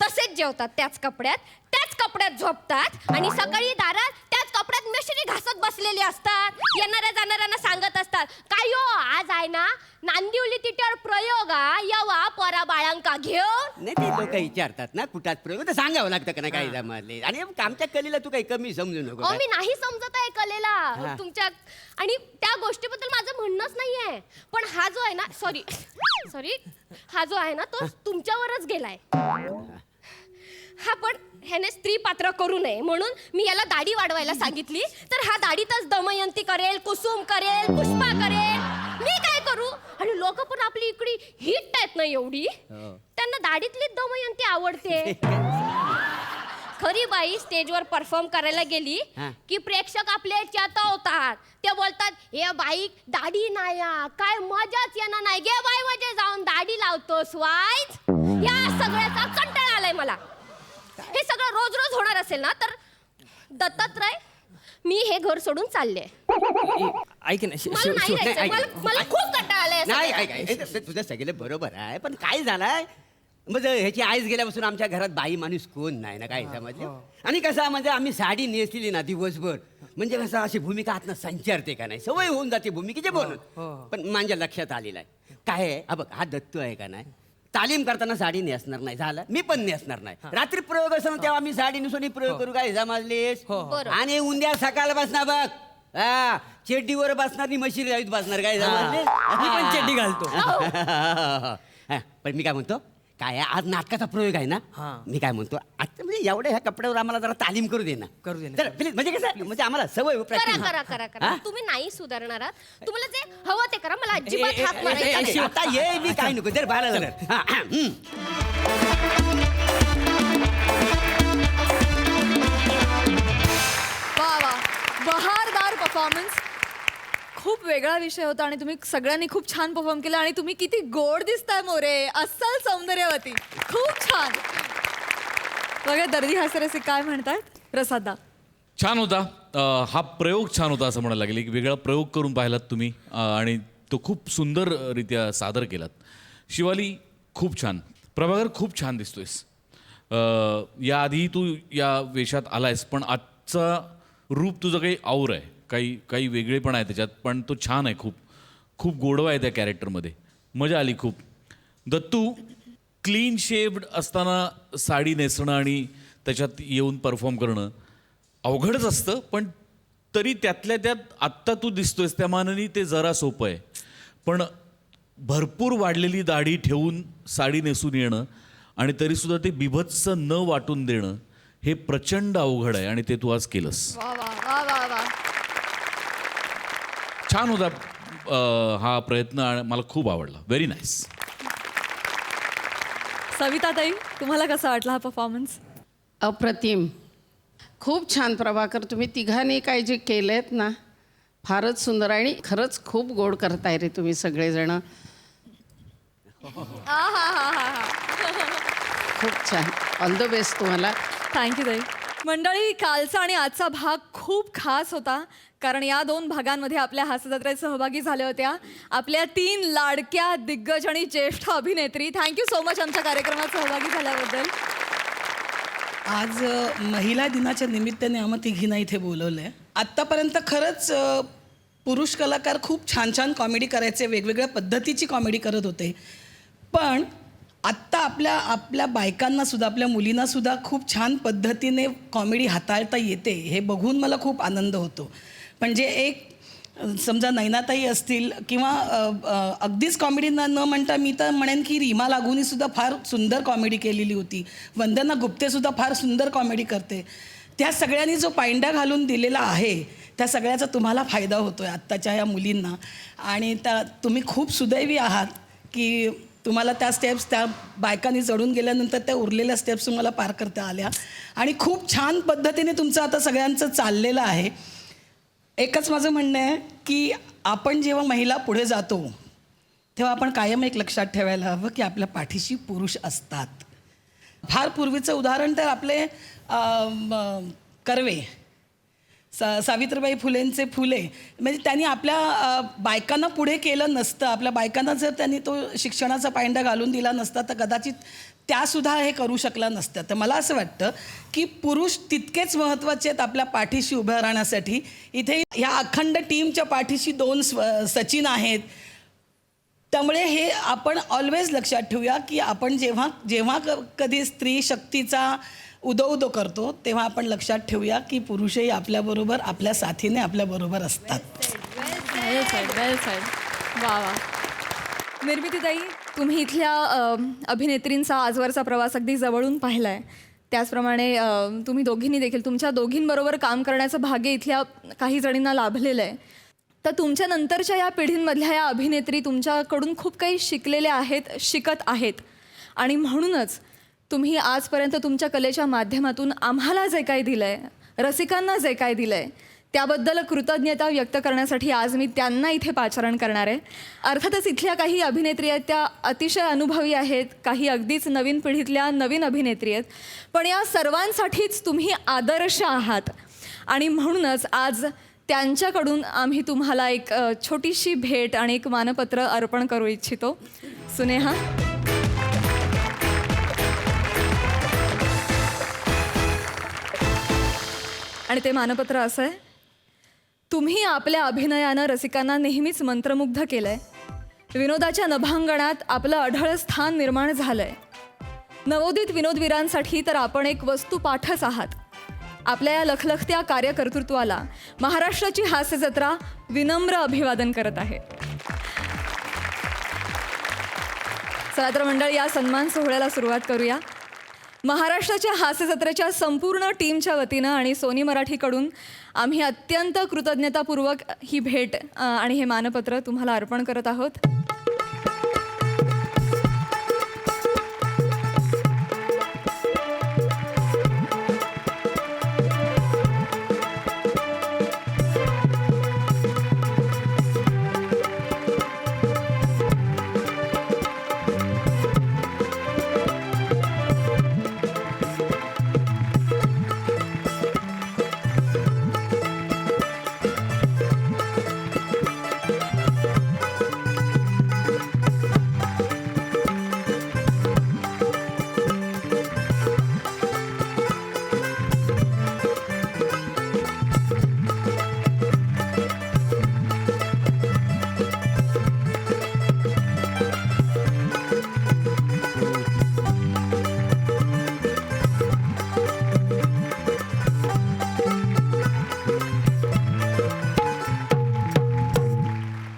तसेच जेवतात, त्याच कपड्यात झोपतात, आणि सकाळी दारात त्याच कपड्यात मिश्री घासत बसलेले असतात. येणाऱ्या जाणाऱ्यांना सांगत असतात, काय हो आज आहे ना नांदिवली तिट्यावर प्रयोग यवा पोरा बाळांका घेऊन. नाही ते लोक विचारतात ना कुठात प्रयोग, तर सांगावं लागतं का ना काही जमाले. आणि आमच्या कलेला तू काही कमी समजू नको. मी नाही समजत आहे कलेला तुमच्या, आणि त्या गोष्टीबद्दल माझं म्हणणंच नाहीये. पण हा जो आहे ना, सॉरी हा जो आहे ना तो तुमच्यावरच गेलाय. हा पण ह्याने स्त्री पात्र करू नये म्हणून मी याला दाढी वाढवायला सांगितली, तर हा दाढीतच दमयंती करेल, कुसुम करेल, पुष्पा करेल. मी काय करू? आणि लोक पण आपली इकडे हिट आहेत ना एवढी, त्यांना दाढीतली दमयंती आवडते. खरी बाई स्टेजवर परफॉर्म करायला गेली की प्रेक्षक आपले चेतवतात. ते बोलतात, हे बाई दाढी नाही, काय मजाच येणार नाही, गे बाई म्हणजे जाऊन दाढी लावतोस वाईच. या सगळ्याचा कंटाळा आलाय मला. हे सगळं रोज रोज होणार असेल ना तर दत्तात्रय, मी हे घर सोडून चालले. ऐक ना मला नाही राहायचं. मला खूप कंटाळा आलाय. नाही तुझं सगळं बरोबर आहे, पण काय झालंय म्हणजे ह्याची आईच गेल्यापासून आमच्या घरात बाई माणूस कोण नाही ना, काय समजलं. आणि कसं म्हणजे आम्ही साडी नेसली ना दिवसभर, म्हणजे कसं अशी भूमिका आतनं संचारते का नाही, सवय होऊन जाते भूमिकेचे बोलून. पण माझ्या लक्षात आलेलं आहे काय आहे, बघ हा दत्तू आहे का नाही, तालीम करताना साडी नेसणार नाही, झालं मी पण नेसणार नाही. रात्री प्रयोग असं तेव्हा आम्ही साडी नेसून प्रयोग करू काय समजलेस. आणि उद्या सकाळ बसणार बघ, चेड्डीवर बसणार आणि मशीन लावीत बसणार, काय समजले. मी पण चड्डी घालतो. पण मी काय म्हणतो, काय आज नाटकाचा प्रयोग आहे ना, मी काय म्हणतो आता म्हणजे एवढ्या ह्या कपड्यावर आम्हाला जरा तालीम करू दे ना. तर प्लीज, म्हणजे कसं म्हणजे आम्हाला सवय करा. तुम्ही नाही सुधारणार आहात. तुम्हाला जे हवं ते करा, मला अजिबात हात मारायचा नाही. आता ये मी काय नको जर बाहेर वा बहारदार परफॉर्मन्स. खूप वेगळा विषय होता आणि तुम्ही सगळ्यांनी खूप छान परफॉर्म केलं. आणि तुम्ही किती गोड दिसताय मोरे, अस्सल सौंदर्यवती, खूप छान. बघा दर्दी हास्यरसिक काय म्हणतात प्रसादा. छान होता हा प्रयोग, छान होता असं म्हणायला लागेल. एक वेगळा प्रयोग करून पाहिलात तुम्ही आणि तो खूप सुंदररित्या सादर केलात. शिवाली खूप छान, प्रभाकर खूप छान दिसतोयस. याआधी तू या वेशात आलायस, पण आजचा रूप तुझं काही और आहे, काही वेगळेपण आहे त्याच्यात, पण तो छान आहे. खूप गोडवा आहे त्या कॅरेक्टरमध्ये, मजा आली खूप. दत्तू क्लीन शेव्ड असताना साडी नेसणं आणि त्याच्यात येऊन परफॉर्म करणं अवघडच असतं, पण तरी त्यातल्या त्यात आत्ता तू दिसतोयस त्या मानाने ते जरा सोपं आहे. पण भरपूर वाढलेली दाढी ठेवून साडी नेसून येणं आणि तरीसुद्धा ते बिभत्स न वाटून देणं हे प्रचंड अवघड आहे, आणि ते तू आज केलंस. छान होता हा प्रयत्न आणि मला खूप आवडला. Very nice. सविता ताई, तुम्हाला कसा वाटला हा परफॉर्मन्स? अप्रतिम, खूप छान. प्रभाकर, तुम्ही तिघांनी काय जे केलेत ना फारच सुंदर, आणि खरंच खूप गोड करताय रे तुम्ही सगळेजण. खूप छान. ऑल द बेस्ट तुम्हाला. थँक्यू ताई. मंडळी, कालचा आणि आजचा भाग खूप खास होता, कारण या 2 भागांमध्ये आपल्या हास्यजत्रेत सहभागी झाल्या होत्या आपल्या 3 लाडक्या दिग्गज आणि ज्येष्ठ अभिनेत्री. थँक्यू सो मच आमच्या कार्यक्रमात सहभागी झाल्याबद्दल. आज महिला दिनाच्या निमित्ताने आम्हा तिघींना इथे बोलवलं आहे. आत्तापर्यंत खरंच पुरुष कलाकार खूप छान छान कॉमेडी करायचे, वेगवेगळ्या पद्धतीची कॉमेडी करत होते. पण आत्ता आपल्या बायकांनासुद्धा, आपल्या मुलींनासुद्धा खूप छान पद्धतीने कॉमेडी हाताळता येते, हे बघून मला खूप आनंद होतो. म्हणजे एक समजा नैनाताई असतील किंवा अगदीच कॉमेडी न म्हणता मी तर म्हणेन की रीमा लागूनीसुद्धा फार सुंदर कॉमेडी केलेली होती. वंदना गुप्तेसुद्धा फार सुंदर कॉमेडी करते. त्या सगळ्यांनी जो पायंडा घालून दिलेला आहे त्या सगळ्याचा तुम्हाला फायदा होतो आहे आत्ताच्या ह्या मुलींना. आणि तुम्ही खूप सुदैवी आहात की तुम्हाला त्या स्टेप्स त्या बायकांनी चढून गेल्यानंतर त्या उरलेल्या स्टेप्स तुम्हाला पार करता आल्या. आणि खूप छान पद्धतीने तुमचं आता सगळ्यांचं चाललेलं आहे. एकच माझं म्हणणं आहे की आपण जेव्हा महिला पुढे जातो तेव्हा आपण कायम एक लक्षात ठेवायला हवं की आपल्या पाठीशी पुरुष असतात. फार पूर्वीचं उदाहरण तर आपले कर्वे, सावित्रीबाई फुलेंचे फुले, म्हणजे त्यांनी आपल्या बायकांना पुढे केलं नसतं, आपल्या बायकांना जर त्यांनी तो शिक्षणाचा पायंडा घालून दिला नसता तर कदाचित त्यासुद्धा हे करू शकला नसत्या. तर मला असं वाटतं की पुरुष तितकेच महत्त्वाचे आहेत आपल्या पाठीशी उभं राहण्यासाठी. इथे ह्या अखंड टीमच्या पाठीशी 2 सचिन आहेत. त्यामुळे हे आपण ऑलवेज लक्षात ठेवूया की आपण जेव्हा कधी स्त्री शक्तीचा उदो करतो तेव्हा आपण लक्षात ठेवूया की पुरुषही आपल्याबरोबर, आपल्या साथीने आपल्याबरोबर असतात. वा वा. निर्मितीताई, तुम्ही इथल्या अभिनेत्रींचा आजवरचा प्रवास अगदी जवळून पाहिला आहे. त्याचप्रमाणे तुम्ही दोघींनी देखील, तुमच्या दोघींबरोबर काम करण्याचं भाग्य इथल्या काही जणींना लाभलेलं आहे. तर तुमच्या नंतरच्या या पिढींमधल्या या अभिनेत्री तुमच्याकडून खूप काही शिकलेल्या आहेत, शिकत आहेत. आणि म्हणूनच तुम्ही आजपर्यंत तुमच्या कलेच्या माध्यमातून आम्हाला जे काही दिलं आहे, रसिकांना जे काही दिलं आहे, त्याबद्दल कृतज्ञता व्यक्त करण्यासाठी आज मी त्यांना इथे पाचारण करणार आहे. अर्थातच इथल्या काही अभिनेत्री आहेत त्या अतिशय अनुभवी आहेत, काही अगदीच नवीन पिढीतल्या नवीन अभिनेत्री आहेत. पण या सर्वांसाठीच तुम्ही आदर्श आहात. आणि म्हणूनच आज त्यांच्याकडून आम्ही तुम्हाला एक छोटीशी भेट आणि एक मानपत्र अर्पण करू इच्छितो. सुनेहा, आणि ते मानपत्र असं आहे: तुम्ही आपल्या अभिनयानं रसिकांना नेहमीच मंत्रमुग्ध केलं आहे. विनोदाच्या नभांगणात आपलं अढळ स्थान निर्माण झालं आहे. नवोदित विनोदवीरांसाठी तर आपण एक वस्तुपाठच आहात. आपल्या या लखलखत्या कार्यकर्तृत्वाला महाराष्ट्राची हास्य जत्रा विनम्र अभिवादन करत आहे. चला तर मंडळी, या सन्मान सोहळ्याला सुरुवात करूया. महाराष्ट्राच्या हास्य जत्रेच्या संपूर्ण टीमच्या वतीनं आणि सोनी मराठीकडून आम्ही अत्यंत कृतज्ञतापूर्वक ही भेट आणि हे मानपत्र तुम्हाला अर्पण करत आहोत.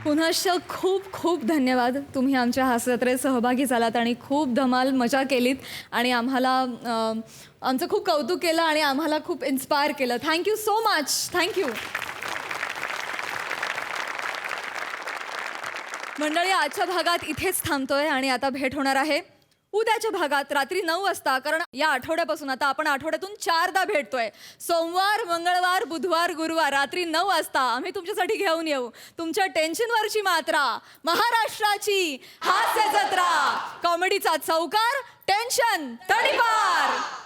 पुनश्च खूप खूप धन्यवाद. तुम्ही आमच्या हास्य जत्रेत सहभागी झालात आणि खूप धमाल मजा केलीत आणि आम्हाला आमचं खूप कौतुक केलं आणि आम्हाला खूप इन्स्पायर केलं. Thank you so much. थँक्यू. मंडळी, आजच्या भागात इथेच थांबतोय आणि आता भेट होणार आहे उद्याच्या भागात रात्री 9 वाजता. कारण या आठवड्यापासून आता आपण आठवड्यातून 4दा भेटतोय. सोमवार, मंगळवार, बुधवार, गुरुवार रात्री 9 वाजता आम्ही तुमच्यासाठी घेऊन येऊ तुमच्या टेन्शनवरची मात्रा, महाराष्ट्राची हास्य जत्रा, कॉमेडीचा चौकार, टेन्शन तडीपार